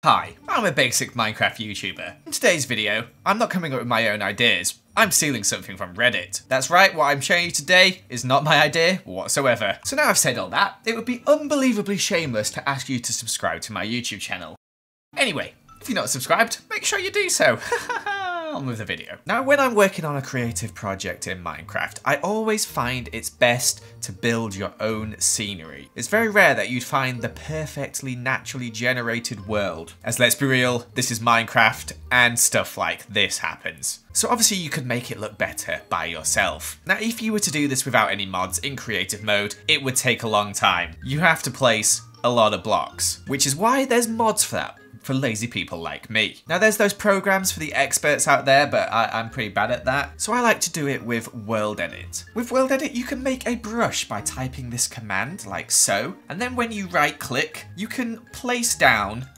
Hi, I'm a basic Minecraft YouTuber. In today's video, I'm not coming up with my own ideas. I'm stealing something from Reddit. That's right, what I'm showing you today is not my idea whatsoever. So now I've said all that, it would be unbelievably shameless to ask you to subscribe to my YouTube channel. Anyway, if you're not subscribed, make sure you do so. On with the video. Now, when I'm working on a creative project in Minecraft, I always find it's best to build your own scenery. It's very rare that you'd find the perfectly naturally generated world. As let's be real, this is Minecraft and stuff like this happens. So obviously you could make it look better by yourself. Now, if you were to do this without any mods in creative mode, it would take a long time. You have to place a lot of blocks, which is why there's mods for that. For lazy people like me. Now there's those programs for the experts out there, but I'm pretty bad at that. So I like to do it with Worldedit. With Worldedit, you can make a brush by typing this command like so. And then when you right click, you can place down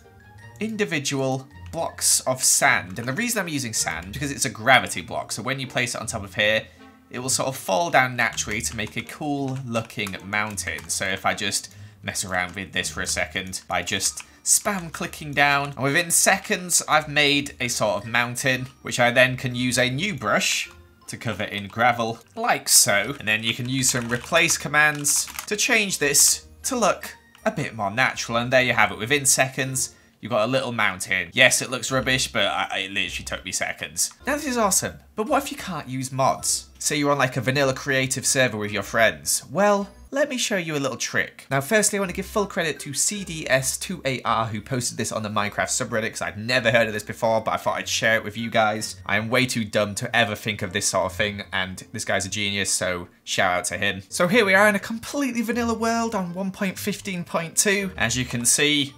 individual blocks of sand. And the reason I'm using sand, because it's a gravity block. So when you place it on top of here, it will sort of fall down naturally to make a cool looking mountain. So if I just mess around with this for a second by just spam clicking down, and within seconds I've made a sort of mountain, which I then can use a new brush to cover in gravel, like so. And then you can use some replace commands to change this to look a bit more natural, and there you have it. Within seconds, you've got a little mountain. Yes, it looks rubbish, but it literally took me seconds. Now this is awesome, but what if you can't use mods? Say you're on like a vanilla creative server with your friends. Well, let me show you a little trick. Now, firstly, I want to give full credit to CDS2AR who posted this on the Minecraft subreddit, because I'd never heard of this before, but I thought I'd share it with you guys. I am way too dumb to ever think of this sort of thing, and this guy's a genius, so shout out to him. So here we are in a completely vanilla world on 1.15.2. As you can see,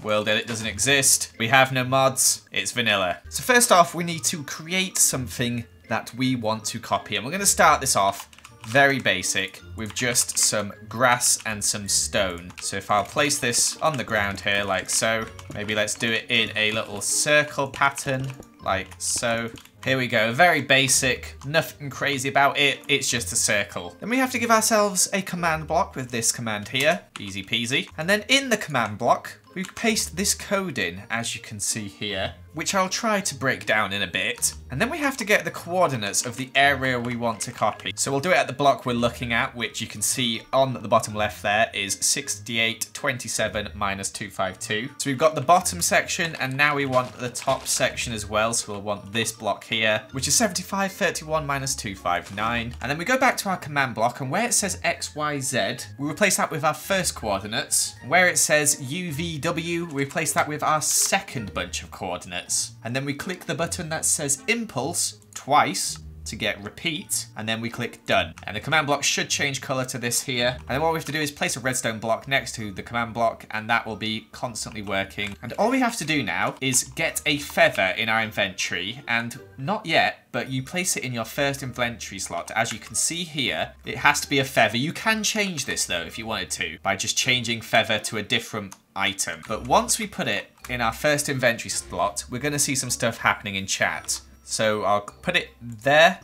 Worldedit doesn't exist. We have no mods. It's vanilla. So first off, we need to create something that we want to copy, and we're going to start this off very basic with just some grass and some stone. So if I'll place this on the ground here like so, maybe let's do it in a little circle pattern like so. Here we go, very basic, nothing crazy about it, it's just a circle. Then we have to give ourselves a command block with this command here, easy peasy. And then in the command block, we paste this code in, as you can see here, which I'll try to break down in a bit. And then we have to get the coordinates of the area we want to copy. So we'll do it at the block we're looking at, which you can see on the bottom left there is 6827 minus 252. So we've got the bottom section, and now we want the top section as well. So we'll want this block here, which is 7531 minus 259. And then we go back to our command block, and where it says XYZ, we replace that with our first coordinates. Where it says UVW, we replace that with our second bunch of coordinates. And then we click the button that says impulse twice to get repeat, and then we click done. And the command block should change color to this here. And then what we have to do is place a redstone block next to the command block, and that will be constantly working. And all we have to do now is get a feather in our inventory, and not yet, but you place it in your first inventory slot. As you can see here, it has to be a feather. You can change this though if you wanted to, by just changing feather to a different item. But once we put it in our first inventory slot, we're going to see some stuff happening in chat. So I'll put it there,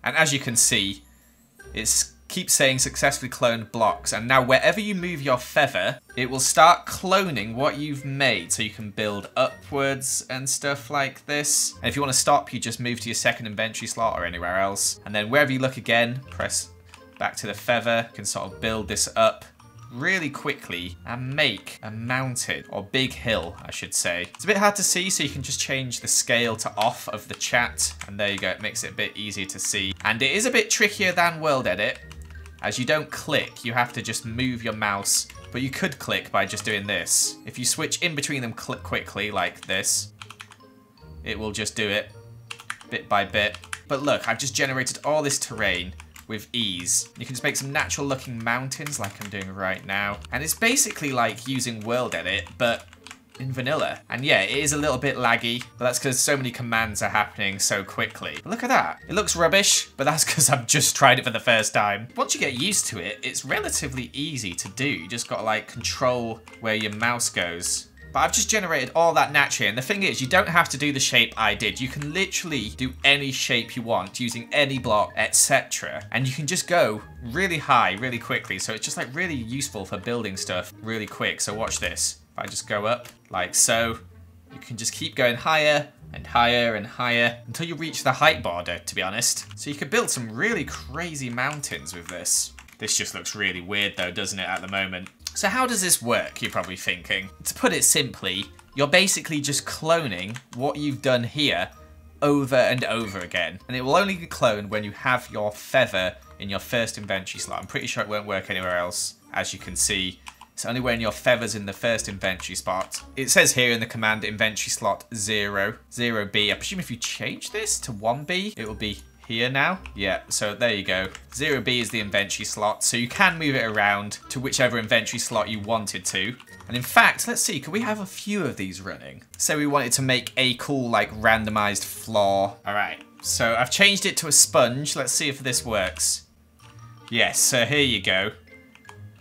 and as you can see, it keeps saying successfully cloned blocks, and now wherever you move your feather, it will start cloning what you've made, so you can build upwards and stuff like this. And if you want to stop, you just move to your second inventory slot or anywhere else, and then wherever you look again, press back to the feather. You can sort of build this up really quickly and make a mountain, or big hill I should say. It's a bit hard to see, so you can just change the scale to off of the chat, and there you go, it makes it a bit easier to see. And it is a bit trickier than Worldedit, as you don't click, you have to just move your mouse, but you could click by just doing this. If you switch in between them quickly like this, it will just do it bit by bit. But look, I've just generated all this terrain with ease. You can just make some natural looking mountains like I'm doing right now. And it's basically like using Worldedit, but in vanilla. And yeah, it is a little bit laggy, but that's because so many commands are happening so quickly. But look at that. It looks rubbish, but that's because I've just tried it for the first time. Once you get used to it, it's relatively easy to do. You just gotta like control where your mouse goes. But I've just generated all that naturally, and the thing is, you don't have to do the shape I did. You can literally do any shape you want using any block, etc. And you can just go really high, really quickly. So it's just like really useful for building stuff really quick. So watch this. If I just go up like so, You can just keep going higher and higher and higher until you reach the height border, to be honest. So you could build some really crazy mountains with this. This just looks really weird though, doesn't it, at the moment? So how does this work, you're probably thinking? To put it simply, you're basically just cloning what you've done here over and over again. And it will only be cloned when you have your feather in your first inventory slot. I'm pretty sure it won't work anywhere else, as you can see. It's only when your feather's in the first inventory spot. It says here in the command inventory slot 0, 0B. I presume if you change this to 1B, it will be here now. Yeah, so there you go. 0B is the inventory slot, so you can move it around to whichever inventory slot you wanted to. And in fact, let's see, could we have a few of these running? So we wanted to make a cool, like, randomized floor. All right, so I've changed it to a sponge. Let's see if this works. Yes, so here you go.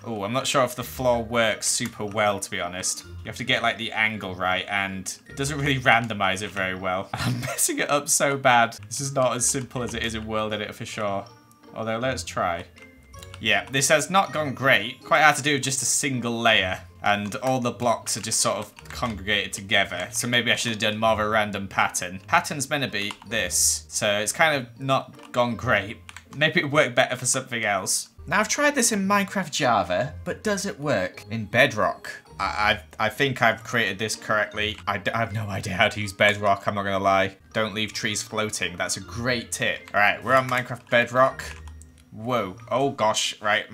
Oh, I'm not sure if the floor works super well, to be honest. You have to get, like, the angle right, and it doesn't really randomize it very well. I'm messing it up so bad. This is not as simple as it is in Worldedit for sure. Although, let's try. Yeah, this has not gone great. Quite hard to do with just a single layer. And all the blocks are just sort of congregated together. So maybe I should have done more of a random pattern. Pattern's meant to be this. So it's kind of not gone great. Maybe it would work better for something else. Now I've tried this in Minecraft Java, but does it work in Bedrock? I think I've created this correctly. I have no idea how to use Bedrock, I'm not gonna lie. Don't leave trees floating, that's a great tip. All right, we're on Minecraft Bedrock. Whoa, oh gosh, right,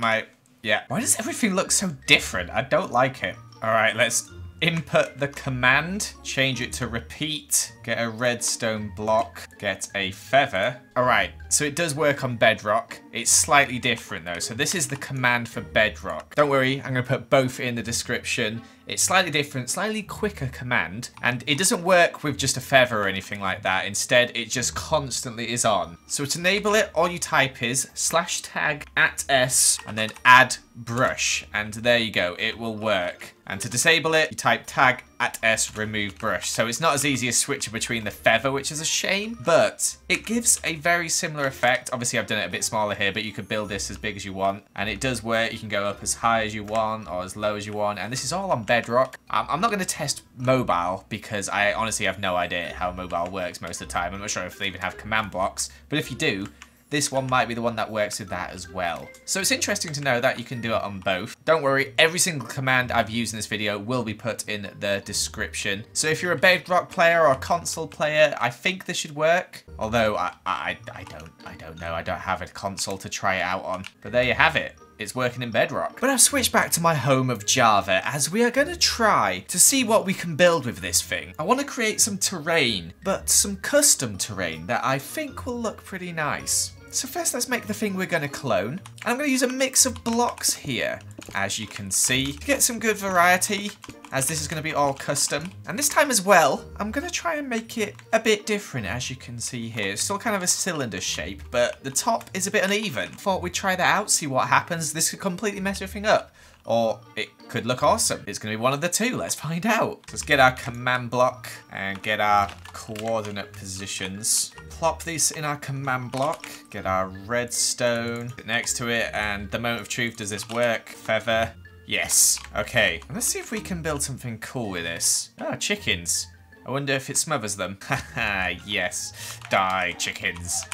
yeah. Why does everything look so different? I don't like it. All right, let's input the command, change it to repeat, get a redstone block, get a feather. All right, so it does work on Bedrock. It's slightly different though. So this is the command for Bedrock. Don't worry, I'm gonna put both in the description. It's slightly different, slightly quicker command, and it doesn't work with just a feather or anything like that. Instead, it just constantly is on. So to enable it, all you type is /tag @s and then add brush, and there you go, it will work. And to disable it, you type tag @s remove brush. So it's not as easy as switching between the feather, which is a shame, but it gives a very similar effect. Obviously, I've done it a bit smaller here, but you could build this as big as you want, and it does work. You can go up as high as you want or as low as you want, and this is all on Bedrock. I'm not going to test mobile because I honestly have no idea how mobile works most of the time. I'm not sure if they even have command blocks, but if you do, this one might be the one that works with that as well. So it's interesting to know that you can do it on both. Don't worry, every single command I've used in this video will be put in the description. So if you're a Bedrock player or a console player, I think this should work. Although I don't know. I don't have a console to try it out on. But there you have it. It's working in Bedrock. But I've switched back to my home of Java as we are going to try to see what we can build with this thing. I want to create some terrain, but some custom terrain that I think will look pretty nice. So first let's make the thing we're going to clone. And I'm going to use a mix of blocks here, as you can see, to get some good variety, as this is going to be all custom. And this time as well, I'm going to try and make it a bit different, as you can see here. It's still kind of a cylinder shape, but the top is a bit uneven. Thought we'd try that out, see what happens. This could completely mess everything up. Or it could look awesome. It's going to be one of the two. Let's find out. Let's get our command block and get our coordinate positions. Plop these in our command block. Get our redstone next to it. And the moment of truth, does this work? Feather. Yes. Okay. Let's see if we can build something cool with this. Oh, chickens. I wonder if it smothers them. Haha, yes. Die, chickens.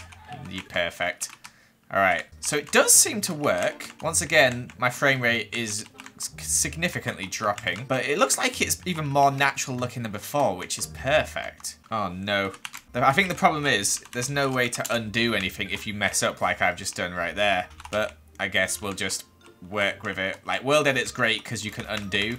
You're perfect. Alright, so it does seem to work. Once again, my frame rate is significantly dropping, but it looks like it's even more natural looking than before, which is perfect. Oh no. I think the problem is there's no way to undo anything if you mess up like I've just done right there. But I guess we'll just work with it. Like, Worldedit's great because you can undo.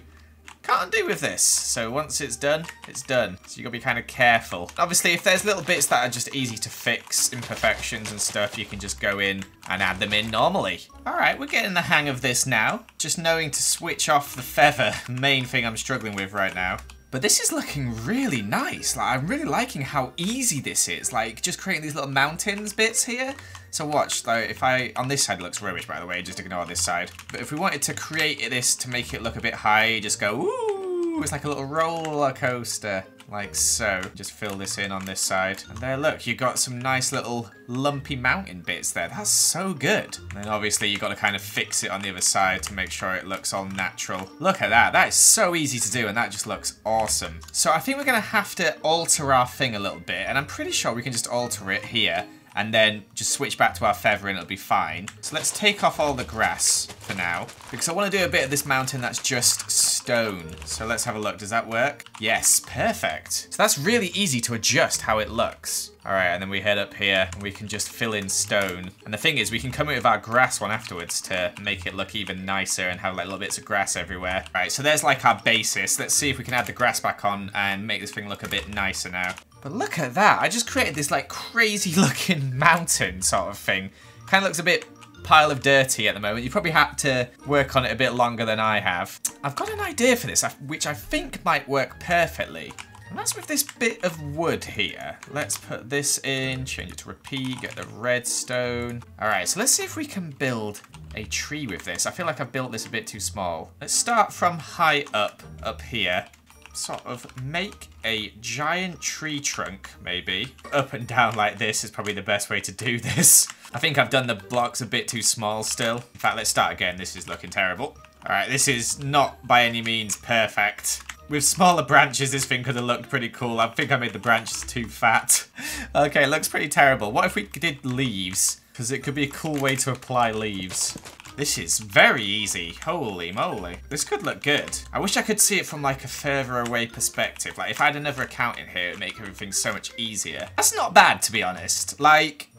Can't undo with this. So once it's done, it's done. So you gotta be kind of careful. Obviously, if there's little bits that are just easy to fix, imperfections and stuff, you can just go in and add them in normally. All right, we're getting the hang of this now. Just knowing to switch off the feather, main thing I'm struggling with right now. But this is looking really nice. Like, I'm really liking how easy this is. Like, just creating these little mountains bits here. So watch, though, if on this side it looks rubbish, by the way, just ignore this side. But if we wanted to create this to make it look a bit high, just go, ooh, it's like a little roller coaster. like so. Just fill this in on this side. And there, look, you got some nice little lumpy mountain bits there. That's so good. And then obviously you got to kind of fix it on the other side to make sure it looks all natural. Look at that. That is so easy to do, and that just looks awesome. So I think we're going to have to alter our thing a little bit, and I'm pretty sure we can just alter it here and then just switch back to our feather and it'll be fine. So let's take off all the grass for now, because I want to do a bit of this mountain that's just stone. So let's have a look. Does that work? Yes, perfect. So that's really easy to adjust how it looks. All right, and then we head up here and we can just fill in stone. And the thing is, we can come in with our grass one afterwards to make it look even nicer and have like little bits of grass everywhere. All right, so there's like our basis. Let's see if we can add the grass back on and make this thing look a bit nicer now. But look at that. I just created this like crazy looking mountain sort of thing. Kind of looks a bit pile of dirty at the moment. You probably had to work on it a bit longer than I have. I've got an idea for this, which I think might work perfectly. And that's with this bit of wood here. Let's put this in, change it to repeat, get the redstone. All right, so let's see if we can build a tree with this. I feel like I've built this a bit too small. Let's start from high up here. Sort of make a giant tree trunk, maybe. Up and down like this is probably the best way to do this. I think I've done the blocks a bit too small still. In fact, let's start again. This is looking terrible. All right, this is not by any means perfect. With smaller branches, this thing could have looked pretty cool. I think I made the branches too fat. Okay, it looks pretty terrible. What if we did leaves? Because it could be a cool way to apply leaves. This is very easy. Holy moly. This could look good. I wish I could see it from like a further away perspective. Like if I had another account in here, it'd make everything so much easier. That's not bad, to be honest. Like,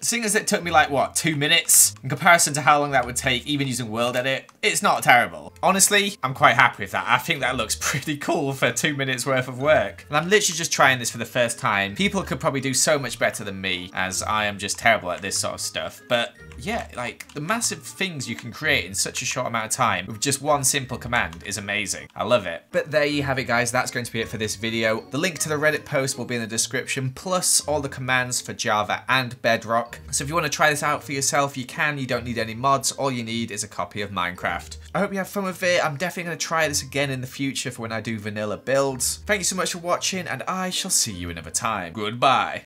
seeing as it took me like, what, 2 minutes? In comparison to how long that would take, even using Worldedit, it's not terrible. Honestly, I'm quite happy with that. I think that looks pretty cool for 2 minutes worth of work. And I'm literally just trying this for the first time. People could probably do so much better than me, as I am just terrible at this sort of stuff. But yeah, like the massive things you can create in such a short amount of time with just one simple command is amazing. I love it. But there you have it, guys. That's going to be it for this video. The link to the Reddit post will be in the description, plus all the commands for Java and Bedrock. So if you want to try this out for yourself, you can. You don't need any mods. All you need is a copy of Minecraft. I hope you have fun with it. I'm definitely going to try this again in the future for when I do vanilla builds. Thank you so much for watching, and I shall see you another time. Goodbye.